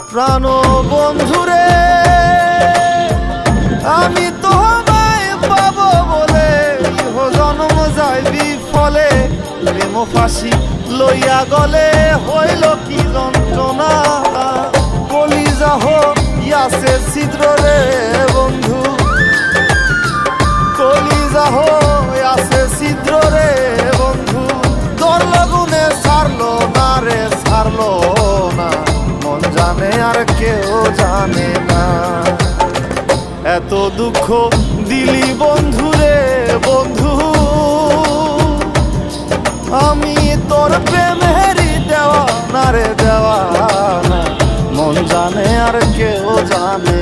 প্রাণ বন্ধুরে আমি তোমায় পাবো বলে ইহ জন্ম যায় বিফলে প্রেম ফাঁসি লইয়া গলে হইল কি যন্ত্রণা কলিজা হইয়াছে ছিদ্র রে বন্ধু কলিজা হইয়াছে ছিদ্র রে বন্ধু তোর লগুনে ছাড়লো না রে ছাড়লো না মন জানে আর কেউ জানে না এত দুঃখ দিলি বন্ধু রে বন্ধু আমি তোর প্রেমেরই দেওয়া না রে দেওয়া না মন জানে আর কেউ জানে